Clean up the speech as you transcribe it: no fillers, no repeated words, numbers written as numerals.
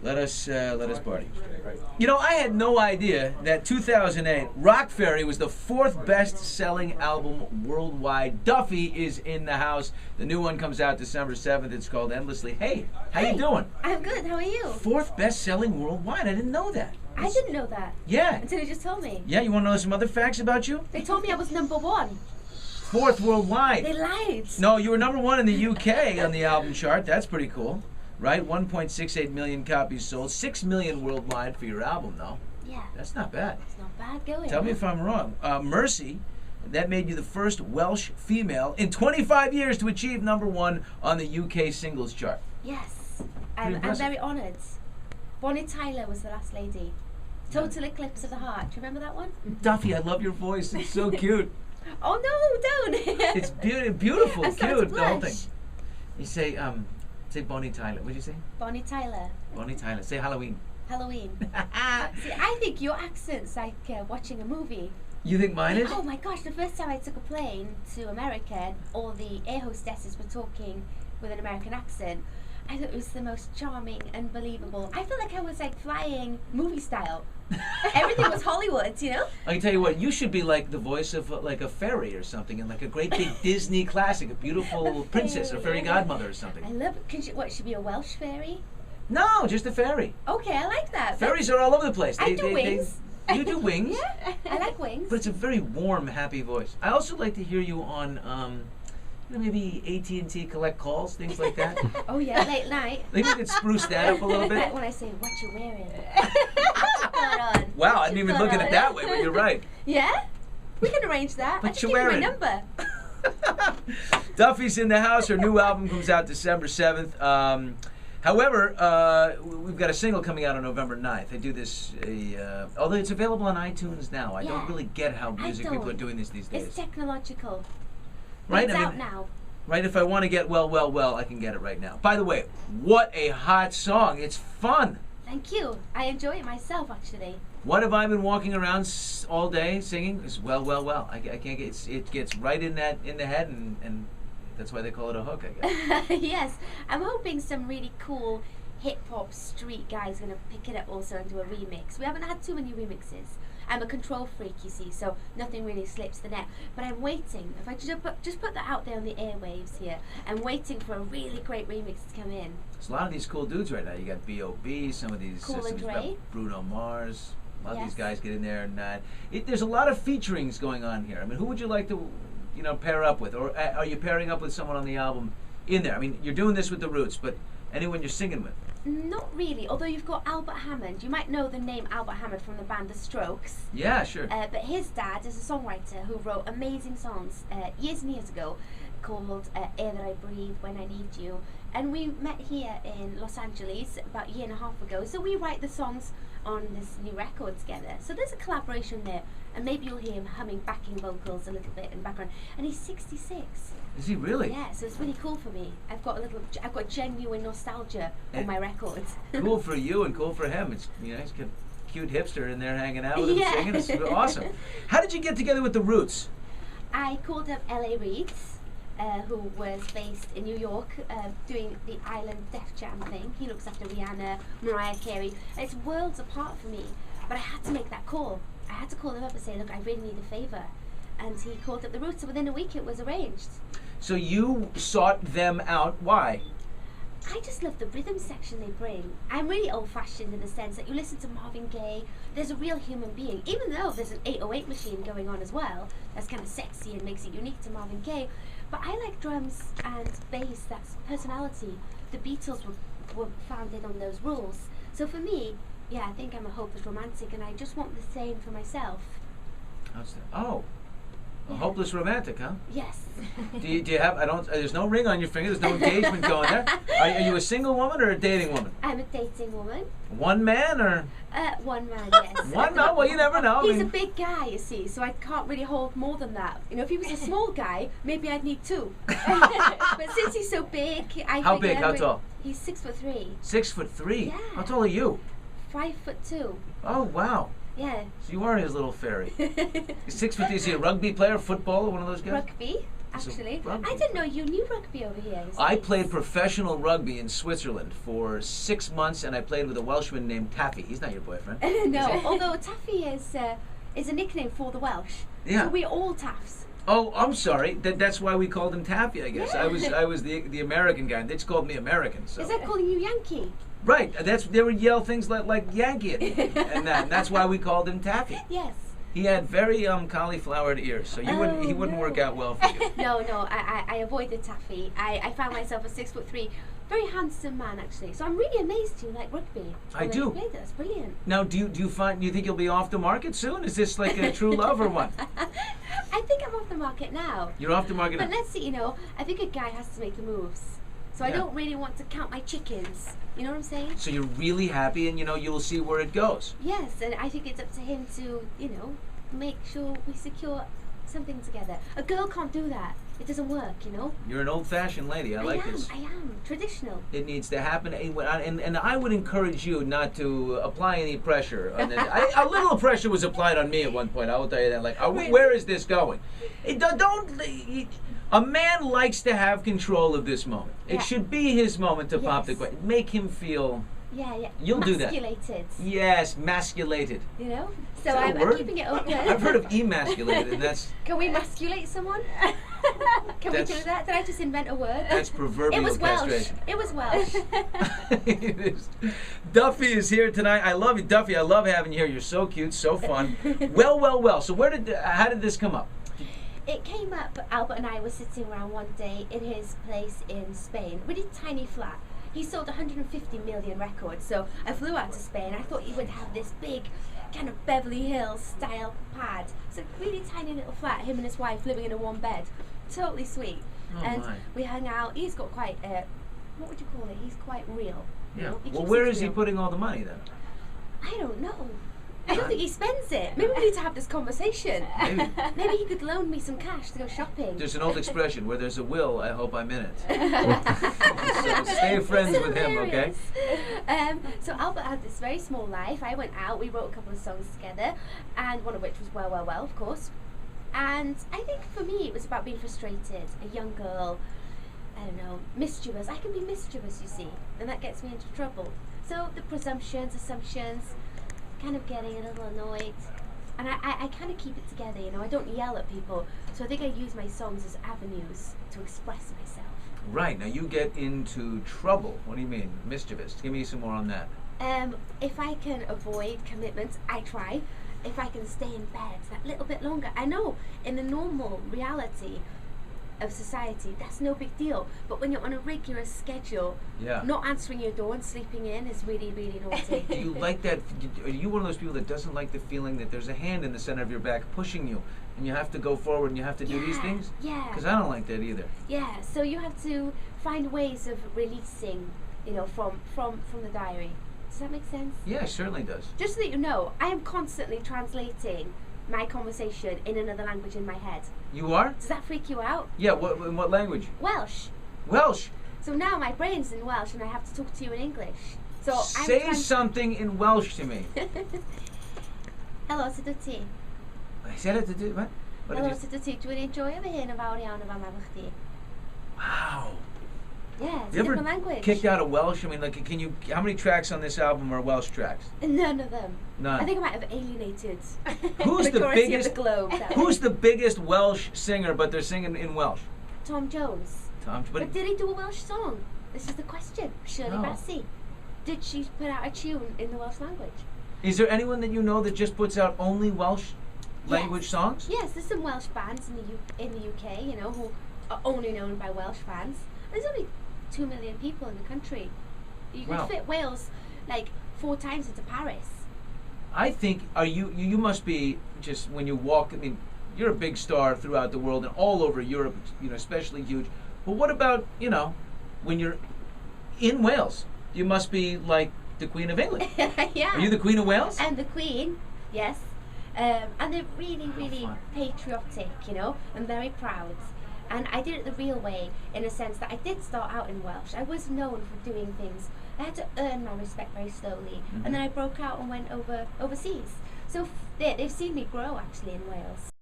Let us party. You know, I had no idea that 2008 Rock Ferry was the 4th best-selling album worldwide. Duffy is in the house. The new one comes out December 7th. It's called Endlessly. Hey, how you doing? I'm good. How are you? 4th best-selling worldwide. I didn't know that. I didn't know that. Yeah. Until you just told me. Yeah, you want to know some other facts about you? They told me I was #1. 4th worldwide. They lied. No, you were #1 in the UK on the album chart. That's pretty cool. Right? 1.68 million copies sold. 6 million worldwide for your album, though. Yeah. That's not bad. It's not bad going. Tell me if I'm wrong. Mercy, that made you the first Welsh female in 25 years to achieve #1 on the UK singles chart. Yes. I'm very honoured. Bonnie Tyler was the last lady. Total Eclipse of the Heart. Do you remember that one? Duffy, I love your voice. It's so cute. Oh, no, don't. It's beautiful, I'm starting to cute, the whole blush. thing. You say Bonnie Tyler. What'd you say? Bonnie Tyler. Bonnie Tyler. Say Halloween. Halloween. See, I think your accent's like watching a movie. You think mine is? Oh my gosh, the first time I took a plane to America, all the air hostesses were talking with an American accent. I thought it was the most charming, unbelievable. I felt like I was like flying movie style. Everything was Hollywood, you know? I can tell you what, you should be like the voice of like a fairy or something, and like a great big Disney classic, a beautiful princess or fairy godmother or something. I love it. What, should be a Welsh fairy? No, just a fairy. Okay, I like that. Fairies are all over the place. I do wings. You do wings? Yeah, I like wings. But it's a very warm, happy voice. I also like to hear you on, maybe AT&T collect calls, things like that. Oh yeah, late night. Maybe we could spruce that up a little bit. When I say, what you wearing? Wow, I didn't even look at it that way, but you're right. Yeah? We can arrange that. What I just you give you wearing? my number. Duffy's in the house. Her new album comes out December 7th. However, we've got a single coming out on November 9th. They do this, although it's available on iTunes now. I don't really get how music people are doing this these days. It's technological. Right? It's out now. Right? If I want to get well, I can get it right now. By the way, what a hot song. It's fun. Thank you. I enjoy it myself, actually. What have I been walking around all day singing? It's well. I can't get it gets right in the head, and that's why they call it a hook, I guess. Yes. I'm hoping some really cool hip-hop street guys are going to pick it up also and do a remix. We haven't had too many remixes. I'm a control freak, you see, so nothing really slips the net. But I'm waiting. If I just put that out there on the airwaves here, I'm waiting for a really great remix to come in. There's a lot of these cool dudes right now. You got B.O.B., some of these Cool and Dre. Bruno Mars. A lot of these guys get in there, and there's a lot of featurings going on here. I mean, who would you like to, pair up with, or are you pairing up with someone on the album in there? I mean, you're doing this with the Roots, but anyone you're singing with? Not really, although you've got Albert Hammond. You might know the name Albert Hammond from the band The Strokes. Yeah, sure. But his dad is a songwriter who wrote amazing songs years and years ago called Air That I Breathe, When I Need You. And we met here in Los Angeles about a year and a half ago. So we write the songs on this new record together. So there's a collaboration there. And maybe you'll hear him humming backing vocals a little bit in the background. And he's 66. Is he really? Yeah, so it's really cool for me. I've got genuine nostalgia on my records. Cool for you and cool for him. It's he's got a cute hipster in there hanging out with him singing. It's awesome. How did you get together with the Roots? I called up L.A. Reid, who was based in New York, doing the Island Def Jam thing. He looks after Rihanna, Mariah Carey. It's worlds apart for me, but I had to make that call. I had to call them up and say, look, I really need a favour. And he called up the Roots, so within a week it was arranged. So you sought them out. Why? I just love the rhythm section they bring. I'm really old-fashioned in the sense that you listen to Marvin Gaye, there's a real human being, even though there's an 808 machine going on as well, that's kind of sexy and makes it unique to Marvin Gaye. But I like drums and bass, that's personality. The Beatles were founded on those rules. So for me, yeah, I think I'm a hopeless romantic, and I just want the same for myself. Oh. A hopeless romantic, huh? Yes. Do you have? There's no ring on your finger. There's no engagement going there. Are you a single woman or a dating woman? I'm a dating woman. One man or? One man, yes. One? No, well, you never know. He's a big guy, you see, so I can't really hold more than that. If he was a small guy, maybe I'd need two. But since he's so big, How big? How tall? He's 6'3". 6'3"? Yeah. How tall are you? 5'2". Oh, wow. Yeah. So you are his little fairy. He's 6'3". Is he a rugby player, football, one of those guys? Rugby. actually. rugby. I didn't know you knew rugby over here. I played professional rugby in Switzerland for 6 months, and I played with a Welshman named Taffy. He's not your boyfriend. No, although Taffy is a nickname for the Welsh. Yeah. So we're all Taffs. Oh, I'm sorry. That's why we called him Taffy, I guess. Yeah. I was the American guy. They just called me American. So. Is that calling you Yankee? Right. They would yell things like Yankee at me, and that's why we called him Taffy. Yes. He had very cauliflowered ears, so he wouldn't work out well for you. No, I avoided Taffy. I found myself a 6'3", very handsome man actually. So I'm really amazed you like rugby. I do. You played this, brilliant. Now, do you think you'll be off the market soon? Is this like a true love or what? I think I'm off the market now. You're off the market But now. let's see, I think a guy has to make the moves. So I Yeah. don't really want to count my chickens. You know what I'm saying? So you're really happy, and you'll see where it goes. Yes, and I think it's up to him to, make sure we secure something together. A girl can't do that. It doesn't work, You're an old-fashioned lady. I like this. I am. Traditional. It needs to happen, and I would encourage you not to apply any pressure. On this. A little pressure was applied on me at one point. I will tell you that. Like, where is this going? A man likes to have control of this moment. Yeah. It should be his moment to pop the Yes. question. Make him feel. Yeah. You'll do that. Masculated. Yes, masculated. So that a I'm word? keeping it open. I've heard of emasculated, and that's Can we masculate someone? Can we do that? Did I just invent a word? that's proverbial It was Welsh. castration. It was Welsh. It is. Duffy is here tonight. I love you, Duffy. I love having you here. You're so cute, so fun. Well. So how did this come up? It came up, Albert and I were sitting around one day in his place in Spain, really tiny flat. He sold 150 million records, so I flew out to Spain. I thought he would have this big kind of Beverly Hills style pad. So really tiny little flat, him and his wife living in a one bed. Totally sweet. Oh, and my. we hung out. He's got quite, what would you call it? He's quite real. Yeah. He Well, keeps where it is he real. putting all the money then? I don't know. I don't think he spends it. Maybe we need to have this conversation. Maybe. Maybe he could loan me some cash to go shopping. There's an old expression: where there's a will, I hope I'm in it. So stay friends with him, okay? So Albert had this very small life. I went out, we wrote a couple of songs together, and one of which was Well, of course. And I think for me it was about being frustrated, a young girl, I don't know, mischievous. I can be mischievous, you see, and that gets me into trouble. So the presumptions, assumptions, kind of getting a little annoyed. And I kind of keep it together, I don't yell at people. So I think I use my songs as avenues to express myself. Right. Now you get into trouble. What do you mean? Mischievous. Give me some more on that. If I can avoid commitments, I try. If I can stay in bed that little bit longer. I know in the normal reality of society, that's no big deal. But when you're on a regular schedule, Yeah. not answering your door and sleeping in is really, really naughty. Do you like that? Are you one of those people that doesn't like the feeling that there's a hand in the center of your back pushing you, and you have to go forward and you have to do these things? Yeah. Because I don't like that either. Yeah, so you have to find ways of releasing, from the diary. Does that make sense? Yeah, it certainly does. Just so that you know, I am constantly translating my conversation in another language in my head. You are? Does that freak you out? Yeah. In what language? Welsh. Welsh. So now my brain's in Welsh and I have to talk to you in English. So Say something in Welsh to me. Helo, sut wyt ti? I said it to do what? What Helo, did you? sut wyt ti? Dwi'n enjoy fy hyn yn fawr iawn yn fama efo chdi. Wow. Yeah, it's You a ever different language. kicked out of Welsh? I mean, like, can you? How many tracks on this album are Welsh tracks? None of them. None. I think I might have alienated Who's the majority biggest? of the globe. that Who's way. the biggest Welsh singer? But they're singing in Welsh. Tom Jones. Tom, But did he do a Welsh song? This is the question. Shirley No. Bassey. Did she put out a tune in the Welsh language? Is there anyone that you know that just puts out only Welsh language Yes. songs? Yes, there's some Welsh bands in the UK, who are only known by Welsh fans. There's only 2 million people in the country. You Wow. could fit Wales like 4 times into Paris. I think you must be just when you walk. I mean, you're a big star throughout the world and all over Europe. Especially huge. But what about when you're in Wales? You must be like the Queen of England. Yeah. Are you the Queen of Wales? And the Queen, yes. And they're really, really fun. patriotic, and very proud. And I did it the real way, in a sense that I did start out in Welsh. I was known for doing things. I had to earn my respect very slowly. Mhm. And then I broke out and went overseas. So they've seen me grow, actually, in Wales.